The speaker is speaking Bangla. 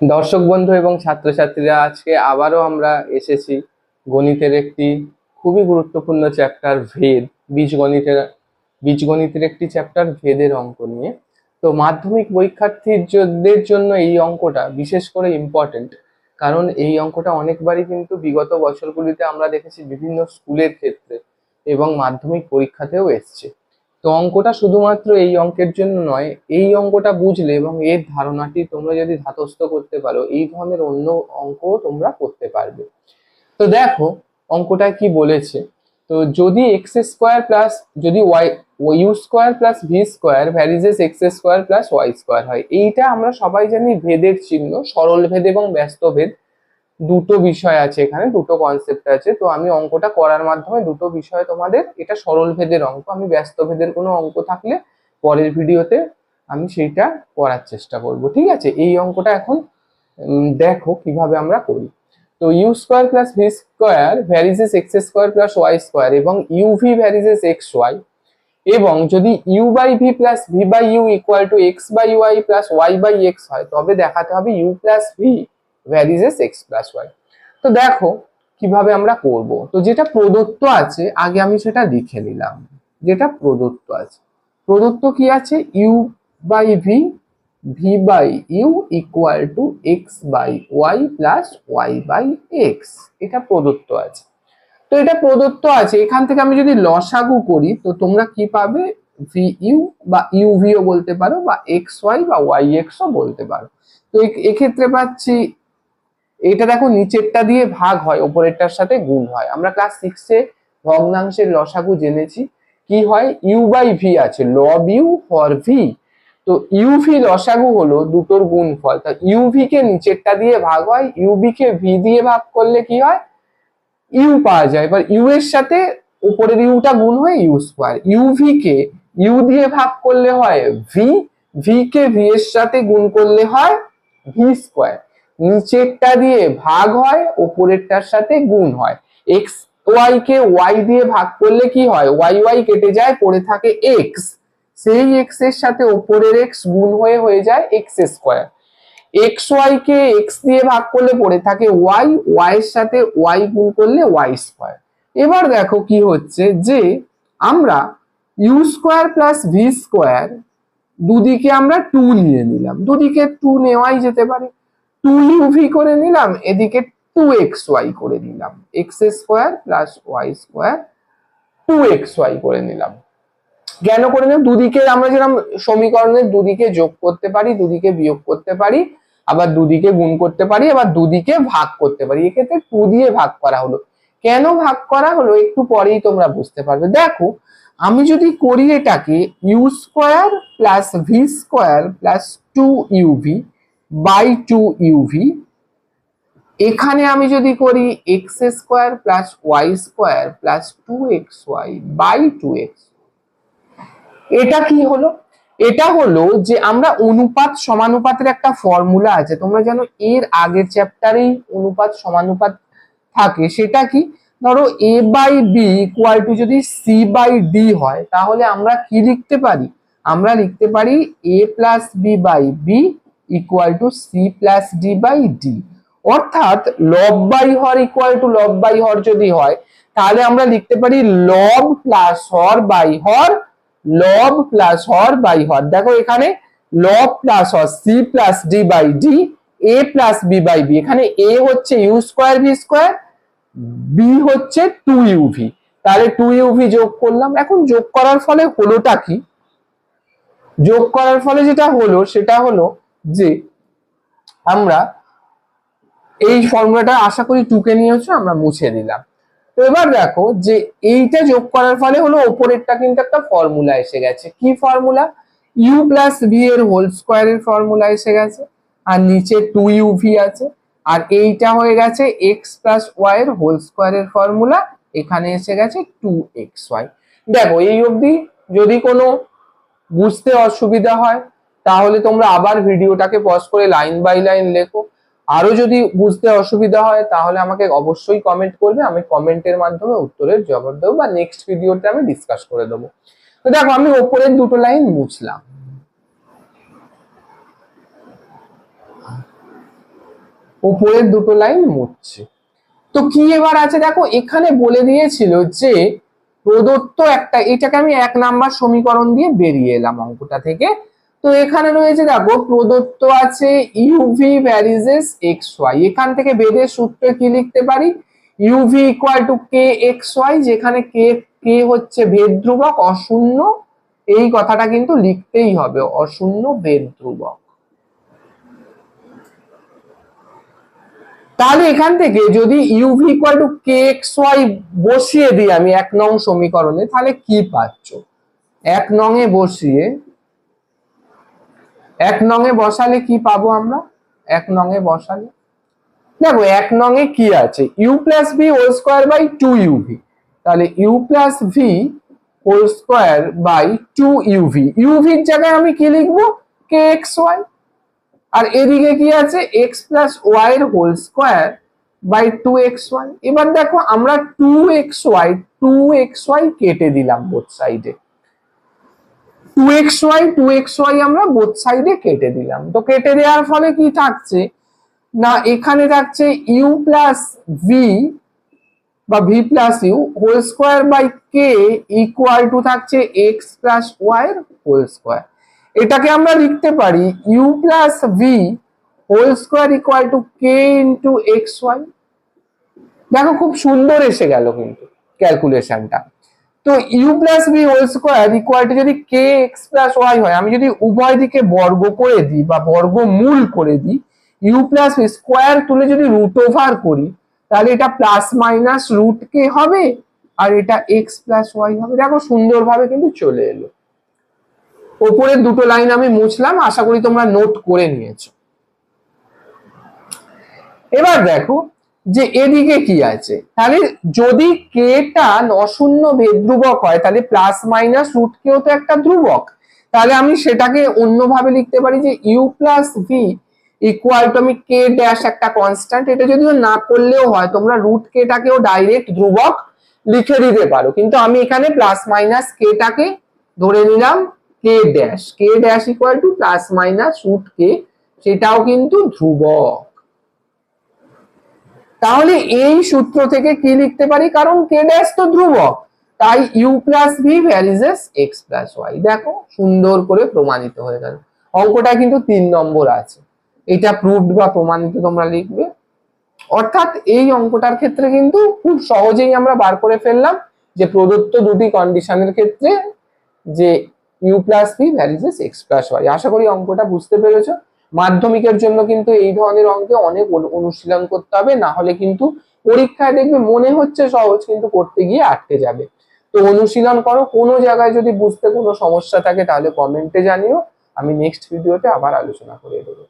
দর্শক বন্ধু এবং ছাত্রছাত্রীরা, আজকে আবারও আমরা এসেছি গণিতের একটি খুবই গুরুত্বপূর্ণ চ্যাপ্টার ভেদ। বীজগণিতের বীজগণিতের একটি চ্যাপ্টার ভেদের অঙ্ক নিয়ে। তো মাধ্যমিক পরীক্ষার্থীদের জন্য এই অঙ্কটা বিশেষ করে ইম্পর্টেন্ট, কারণ এই অঙ্কটা অনেকবারই কিন্তু বিগত বছরগুলিতে আমরা দেখেছি বিভিন্ন স্কুলের ক্ষেত্রে এবং মাধ্যমিক পরীক্ষাতেও এসছে। তো অঙ্কটা শুধুমাত্র এই অঙ্কের জন্য নয়, এই অঙ্কটা বুঝলে এবং এর ধারণাটি তোমরা যদি ধাতস্থ করতে পারো, এই ধরনের অন্য অঙ্কও তোমরা করতে পারবে। তো দেখো অঙ্কটা কি বলেছে। তো যদি এক্স স্কোয়ার প্লাস যদি u square plus V square varies as x square plus Y square হয়, এইটা আমরা সবাই জানি ভেদের চিহ্ন, সরল ভেদ এবং ব্যস্ত ভেদ দুটো বিষয় আছে, এখানে দুটো কনসেপ্ট আছে। তো আমি অঙ্কটা করার মাধ্যমে দুটো বিষয় তোমাদের, এটা সরল ভেদের অঙ্ক, আমি ব্যস্ত ভেদের কোনো অঙ্ক থাকলে পরের ভিডিওতে আমি সেইটা করার চেষ্টা করব। ঠিক আছে, এই অঙ্কটা এখন দেখো কিভাবে আমরা করি। তো U square plus V square varies as x square plus Y square এবং U V varies as X Y, এবং যদি U by V plus V by you equal to x by Y plus Y by X হয়, তবে দেখাতে হবে U plus V varies as x plus Y. তো দেখো কিভাবে আমরা করব। তো যেটা প্রদত্ত আছে আগে আমি সেটা লিখে নিলাম। যেটা প্রদত্ত আছে, প্রদত্ত কি আছে, u by v v by you equal to x by Y plus Y by x, এটা প্রদত্ত আছে। তো এটা প্রদত্ত আছে, এখান থেকে আমি যদি লসাগু করি তো তোমরা কি পাবে, ভি ইউ বা ইউ ভিও বলতে পারো, বা এক্স ওয়াই বা ওয়াই এক্স ও বলতে পারো। তো এক্ষেত্রে পাচ্ছি, এটা দেখো নিচেরটা দিয়ে ভাগ হয়, উপরেরটার সাথে গুণ হয়। আমরা ক্লাস 6-এ ভগ্নাংশের লসাগু জেনেছি। কি হয়, ইউ বাই ভি আছে, লব ইউ ফর ভি। তো ইউভি লসাগু হলো দুটোর গুণফল। তা ইউভি কে নিচেরটা দিয়ে ভাগ হয়, ইউবি কে ভি দিয়ে ভাগ করলে কি হয়, ইউ পাওয়া যায়। এবার ইউ এর সাথে উপরের ইউটা গুণ হয়ে ইউ স্কোয়ার। ইউভি কে ইউ দিয়ে ভাগ করলে হয় ভি, ভি কে ভি এর সাথে গুণ করলে হয় ভি স্কোয়ার। নিচেরটা দিয়ে ভাগ হয়, উপরেরটার সাথে গুণ হয়। এক্স ওয়াই কে ওয়াই দিয়ে ভাগ করলে কি হয়, ওয়াই ওয়াই কেটে যায়, পড়ে থাকে এক্স। সেই এক্স এর সাথে উপরের এক্স গুণ হয়ে যায় এক্স স্কোয়ার। এক্স ওয়াই কে এক্স দিয়ে ভাগ করলে পড়ে থাকে ওয়াই, ওয়াই এর সাথে ওয়াই গুণ করলে ওয়াই স্কোয়ার। এবার দেখো কি হচ্ছে, যে আমরা u square plus V square দুদিকে আমরা টু নিয়ে নিলাম, দুদিকে টু নেওয়াই যেতে পারে। টু ইউভি করে নিলাম, এদিকে টু এক্স ওয়াই করে নিলাম, x square plus Y square two x y করে নিলাম। কেন করে নিলাম, দুদিকে আমরা যেরকম সমীকরণের দুদিকে যোগ করতে পারি, দুদিকে বিয়োগ করতে পারি, আবার দুদিকে গুণ করতে পারি, আবার দুদিকে ভাগ করতে পারি। এক্ষেত্রে টু দিয়ে ভাগ করা হলো। কেন ভাগ করা হলো একটু পরেই তোমরা বুঝতে পারবে। দেখো আমি যদি করি এটাকে u square plus V square plus two uv by two uv, এখানে আমি যদি করি x square plus Y square plus two x y by two x, এটা কি হলো, এটা হলো যে আমরা অনুপাত সমানুপাতের একটা ফর্মুলা আছে, তোমরা জানো এর আগের চ্যাপ্টারেই অনুপাত সমানুপাত থাকে। সেটা কি, ধরো A by B equal to যদি সি বাই ডি হয়, তাহলে আমরা কি লিখতে পারি, আমরা লিখতে পারি A plus B by B equal to C plus D by D. অর্থাৎ লব বাই হর ইকুয়াল টু লব বাই হর যদি হয়, তাহলে আমরা লিখতে পারি লব প্লাস হর বাই হর, লব প্লাস হর বাই হর। দেখো এখানে লব প্লাস হর c plus D by d, a plus B by b. এখানে এ হচ্ছে u square v square, b হচ্ছে টু ইউভি, তাহলে টু ইউভি যোগ করলাম। এখন যোগ করার ফলে হলোটা কি, যোগ করার ফলে যেটা হলো সেটা হলো যে আমরা এই ফর্মুলাটা আশা করি টুকে নিয়েছো, আমরা মুছে দিলাম। তো এবার দেখো যে এইটা যোগ করার ফলে হলো ওপরেরটা কিন্তু একটা ফর্মুলা এসে গেছে। কি ফর্মুলা, ইউ প্লাস ভি এর হোল স্কোয়ারের ফর্মুলা এসে গেছে, আর নিচে টু ইউ ভি আছে, আর এইটা হয়ে গেছে এক্স প্লাস ওয়াই এর হোল স্কোয়ারের ফর্মুলা, এখানে এসে গেছে টু এক্স ওয়াই। দেখো এই অবধি যদি কোনো বুঝতে অসুবিধা হয় তাহলে তোমরা আবার ভিডিওটাকে পজ করে লাইন বাই লাইন লেখো। আরো যদি বুঝতে অসুবিধা হয় তাহলে আমাকে অবশ্যই কমেন্ট করবে, আমি কমেন্টের মাধ্যমে উত্তরের জবাব দেবো, বা নেক্সট ভিডিওতে আমি ডিসকাস করে দেবো। তো দেখো আমি ওপরের দুটো লাইন মুছলাম। উপরের দুটো লাইন মুছছি। তো কি এবার আছে দেখো, এখানে বলে দিয়েছিল যে প্রদত্ত একটা, এটাকে আমি 1 নাম্বার সমীকরণ দিয়ে বেরিয়ে এলাম অঙ্কটা থেকে। তো এখানে রয়েছে দেখো প্রদত্ত আছে ইউভি ভ্যারিজেস এক্স ওয়াই, এখান থেকে বেদের সূত্রে কি লিখতে পারি, uv equal to k x y, যেখানে কে কে হচ্ছে ভেদ ধ্রুবক অশূন্য, এই কথাটা কিন্তু লিখতেই হবে, অশূন্য ভেদ ধ্রুবক। তাহলে এখান থেকে যদি uv equal to k x y বসিয়ে দিই আমি 1 নং সমীকরণে, তাহলে কি পাচ্ছ, 1 নং এ বসিয়ে 1 নং এ বসালে কি পাবো আমরা, 1 নং এ বসালে দেখো 1 নং এ কি আছে, U plus V whole square by 2 UV, তাহলে U plus V whole square by 2 UV, ইউভির জায়গায় আমি কি লিখবো, কে এক্স ওয়াই, আর এদিকে কি আছে এক্স প্লাস ওয়াই এর হোল স্কোয়ার বাই 2xy। এবার দেখো আমরা 2xy কেটে দিলাম বোথ সাইডে, 2xy আমরা বোথ সাইডে কেটে দিলাম। তো কেটে দেওয়ার ফলে কি থাকছে না, এখানে থাকছে ইউ প্লাস ভি বা v plus u whole square by k equal to থাকছে এক্স প্লাস ওয়াই এর হোল স্কোয়ার। এটাকে আমরা লিখতে পারি u plus V whole square equal to k into x y. দেখো খুব সুন্দর এসে গেল কিন্তু ক্যালকুলেশনটা। তো u plus V whole square equal to যদি কে এক্স প্লাস ওয়াই হয়, আমি যদি উভয় দিকে বর্গ করে দিই বা বর্গমূল করে দিই, ইউ প্লাস ভি স্কোয়ার তুলে যদি রুট ওভার করি, তাহলে এটা প্লাস মাইনাস রুট কে হবে আর এটা এক্স প্লাস ওয়াই হবে। দেখো সুন্দরভাবে কিন্তু চলে এলো। ওপরের দুটো লাইন আমি মুছলাম, আশা করি তোমরা নোট করে নিয়েছো। এবার দেখো যে এদিকে কি আছে, তাহলে যদি কেটা অশূন্য ভেদ ধ্রুবক হয়, তাহলে প্লাস মাইনাস রুট কেও তো একটা ধ্রুবক, তাহলে আমি সেটাকে অন্যভাবে লিখতে পারি যে you plus v equal to, আমি কে ড্যাশ একটা কনস্ট্যান্ট, এটা যদিও না করলেও হয়, তোমরা রুট কেটাকেও ডাইরেক্ট ধ্রুবক লিখে দিতে পারো, কিন্তু আমি এখানে প্লাস মাইনাস কেটাকে ধরে নিলাম K dash equal to plus minus root K, সেটাও কিন্তু ধ্রুবক। তাহলে এই সূত্র থেকে কি লিখতে পারি, কারণ কে ড্যাশ তো ধ্রুবক, তাই u plus V varies as x plus y. দেখো সুন্দর করে প্রমাণিত হয়ে গেল। অঙ্কটা কিন্তু 3 নম্বর আছে, এটা প্রুভড বা প্রমাণিত তোমরা লিখবে। অর্থাৎ এই অঙ্কটার ক্ষেত্রে কিন্তু খুব সহজেই আমরা বার করে ফেললাম যে প্রদত্ত দুটি কন্ডিশনের ক্ষেত্রে যে you plus V varies as x plus Y. আশা করি অঙ্কটা বুঝতে পেরেছো। মাধ্যমিকের জন্য কিন্তু এই ধরনের অঙ্কে অনেক অনুশীলন করতে হবে, না হলে কিন্তু পরীক্ষায় দেখবে মনে হচ্ছে সহজ, কিন্তু করতে গিয়ে আটকে যাবে। তো অনুশীলন করো, কোনো জায়গায় যদি বুঝতে কোনো সমস্যা থাকে তাহলে কমেন্টে জানিও, আমি নেক্সট ভিডিওতে আবার আলোচনা করে দেবো।